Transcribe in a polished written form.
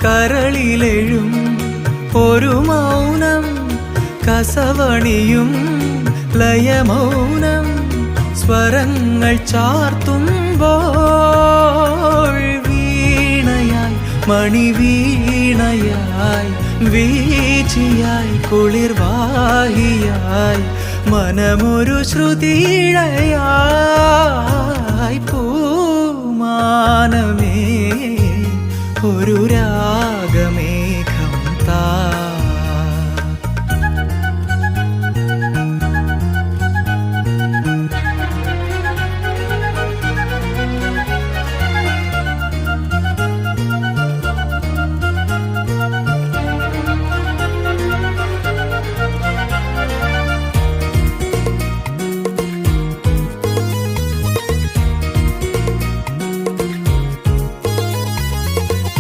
കരളിലെഴും ഒരു മൗനം കസവണിയും ലയമൗനം സ്വരങ്ങൾ ചാർത്തുമ്പോൾ വീണയായി മണിവീണയായി വീച്ചിയായി കുളിർവാഹിയായി മനമൊരു ശ്രുതിയിഴയായി പൂമാനമേ ഒരു രാഗമേ